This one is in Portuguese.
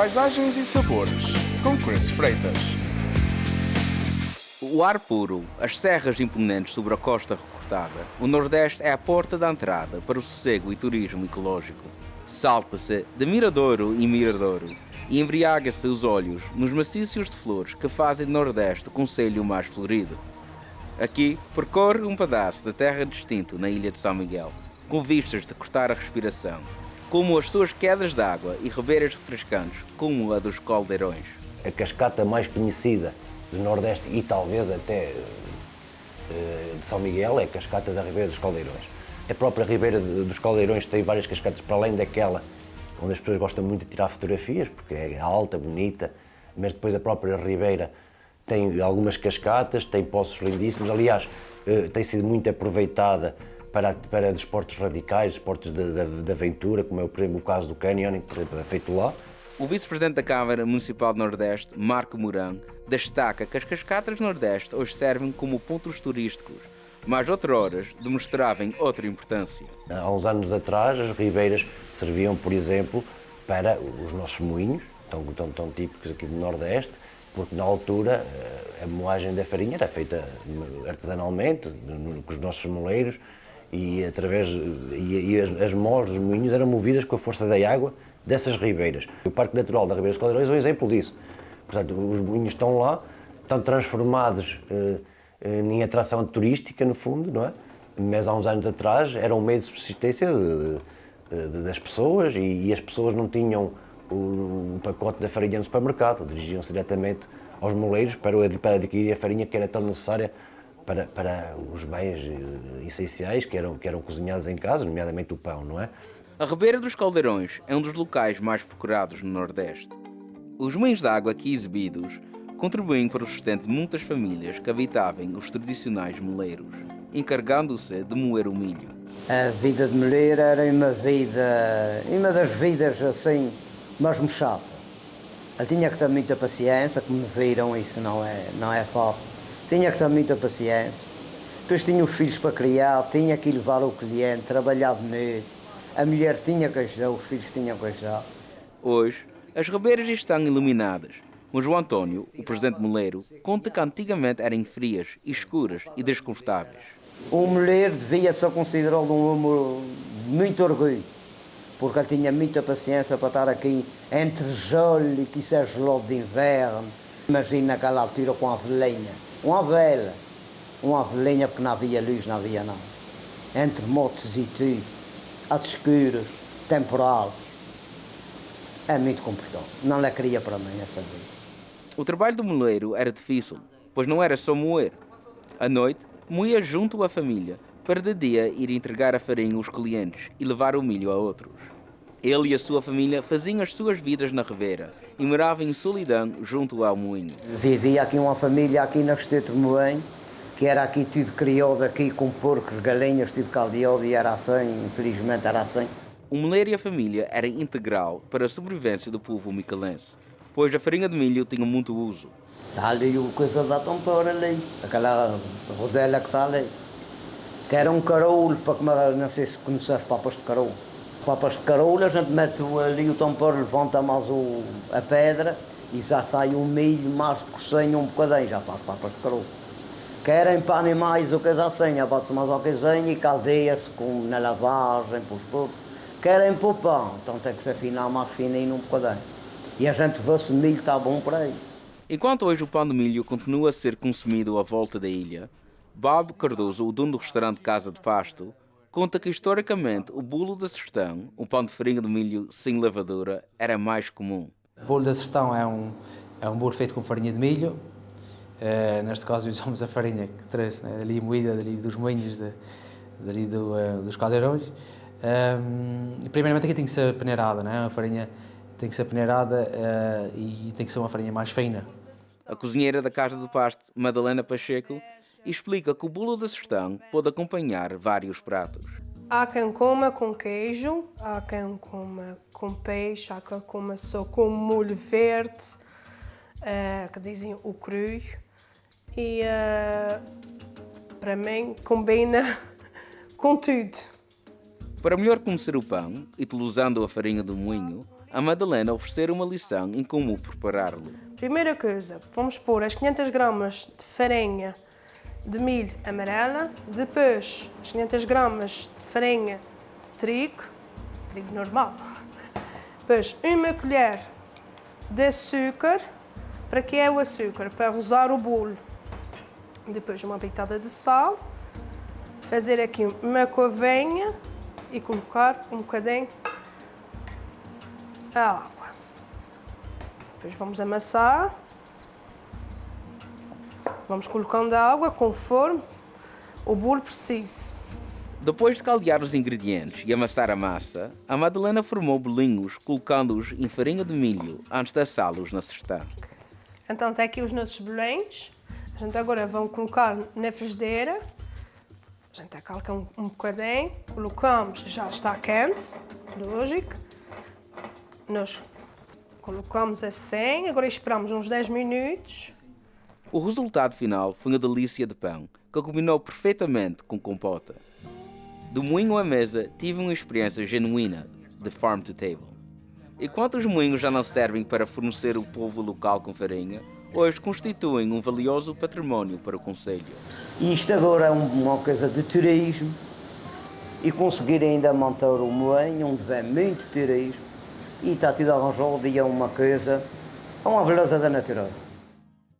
Paisagens e sabores, com Chris Freitas. O ar puro, as serras imponentes sobre a costa recortada, o Nordeste é a porta da entrada para o sossego e turismo ecológico. Salta-se de miradouro em miradouro e embriaga-se os olhos nos maciços de flores que fazem do Nordeste o concelho mais florido. Aqui percorre um pedaço da terra distinto na ilha de São Miguel, com vistas de cortar a respiração, como as suas quedas de água e ribeiras refrescantes, como a dos Caldeirões. A cascata mais conhecida do Nordeste e talvez até de São Miguel é a cascata da Ribeira dos Caldeirões. A própria Ribeira dos Caldeirões tem várias cascatas, para além daquela onde as pessoas gostam muito de tirar fotografias, porque é alta, bonita, mas depois a própria Ribeira tem algumas cascatas, tem poços lindíssimos. Aliás, tem sido muito aproveitada para desportos radicais, desportos de aventura, como é, por exemplo, o caso do canyoning, por exemplo, é feito lá. O vice-presidente da Câmara Municipal do Nordeste, Marco Mourão, destaca que as cascatas do Nordeste hoje servem como pontos turísticos, mas outroras demonstravam outra importância. Há uns anos atrás, as ribeiras serviam, por exemplo, para os nossos moinhos, tão típicos aqui do Nordeste, porque na altura a moagem da farinha era feita artesanalmente, com os nossos moleiros, e as molas dos moinhos eram movidas com a força da água dessas ribeiras. O Parque Natural da Ribeira dos Caldeirões é um exemplo disso. Portanto, os moinhos estão lá, estão transformados em atração turística, no fundo, não é? Mas há uns anos atrás era um meio de subsistência das pessoas e as pessoas não tinham o pacote da farinha no supermercado, dirigiam-se diretamente aos moleiros para adquirir a farinha que era tão necessária para os bens essenciais que eram cozinhados em casa, nomeadamente o pão, não é? A Ribeira dos Caldeirões é um dos locais mais procurados no Nordeste. Os moinhos de água aqui exibidos contribuem para o sustento de muitas famílias que habitavam os tradicionais moleiros, encarregando-se de moer o milho. A vida de moleiro era uma das vidas assim, mesmo chata. Eu tinha que ter muita paciência, como me viram, isso não é fácil. Tinha que ter muita paciência. Depois tinha os filhos para criar, tinha que ir levar o cliente, trabalhar de noite. A mulher tinha que ajudar, os filhos tinham que ajudar. Hoje, as ribeiras estão iluminadas, mas o António, o presidente moleiro, conta que antigamente eram frias, escuras e desconfortáveis. O moleiro devia ser considerado um homem de muito orgulho, porque ele tinha muita paciência para estar aqui entre gelo e que isso é gelado de inverno. Imagina naquela altura com a velhinha, uma velhinha porque não havia luz, não havia nada. Entre motos e tudo, às escuras, temporais. É muito complicado. Não lhe queria para mim essa vida. O trabalho do moleiro era difícil, pois não era só moer. À noite, moía junto à família, para de dia ir entregar a farinha aos clientes e levar o milho a outros. Ele e a sua família faziam as suas vidas na Ribeira e moravam em solidão junto ao moinho. Vivia aqui uma família aqui na Estreito de Moinho, que era aqui tudo criado aqui com porcos, galinhas, tudo caldeado e era assim, infelizmente era assim. O moleiro e a família era integral para a sobrevivência do povo micalense, pois a farinha de milho tinha muito uso. Está ali o coisa da tampora ali, aquela rodela que está ali. Que era um carouro, para comer, não sei se conheces papas de carouro. Papas de carouro, a gente mete ali o tampor, levanta mais a pedra e já sai um milho mais cocinho um bocadinho, já faz papas de carouro. Querem para animais ou coisa assim, abate-se mais ao coisinho e caldeia-se na lavagem, para os poucos. Querem para o pão, então tem que se afinar mais fininho um bocadinho. E a gente vê se o milho está bom para isso. Enquanto hoje o pão de milho continua a ser consumido à volta da ilha, Bob Cardoso, o dono do restaurante Casa de Pasto, conta que historicamente o bolo da sertão, o pão de farinha de milho sem levadura, era mais comum. O bolo da sertão é um bolo feito com farinha de milho. Neste caso usamos a farinha que trouxe, né, ali moída dali dos moinhos, dos caldeirões. Primeiramente aqui tem que ser peneirada, né? A farinha tem que ser peneirada e tem que ser uma farinha mais fina. A cozinheira da Casa de Pasto, Madalena Pacheco, explica que o bolo da sertão pode acompanhar vários pratos. Há quem coma com queijo, há quem coma com peixe, há quem coma só com molho verde, que dizem o cru. E para mim combina com tudo. Para melhor conhecer o pão, utilizando a farinha do moinho, a Madalena ofereceu uma lição em como prepará-lo. Primeira coisa, vamos pôr as 500 gramas de farinha de milho amarela, depois as 500 gramas de farinha de trigo normal, depois uma colher de açúcar. Para que é o açúcar? Para rosar o bolo. Depois uma pitada de sal, fazer aqui uma covinha e colocar um bocadinho a água. Depois vamos amassar. Vamos colocando a água conforme o bolo precise. Depois de caldear os ingredientes e amassar a massa, a Madalena formou bolinhos colocando-os em farinha de milho antes de assá-los na sertã. Então está aqui os nossos bolinhos. A gente agora vamos colocar na frigideira. A gente acalca um bocadinho, colocamos, já está quente, lógico. Nós colocamos assim, agora esperamos uns 10 minutos. O resultado final foi uma delícia de pão, que combinou perfeitamente com compota. Do moinho à mesa, tive uma experiência genuína de farm to table. Enquanto os moinhos já não servem para fornecer o povo local com farinha, hoje constituem um valioso património para o concelho. E isto agora é uma coisa de turismo e conseguir ainda montar o moinho, onde vem muito turismo, e está tudo arranjado e é uma coisa, é uma beleza da natureza.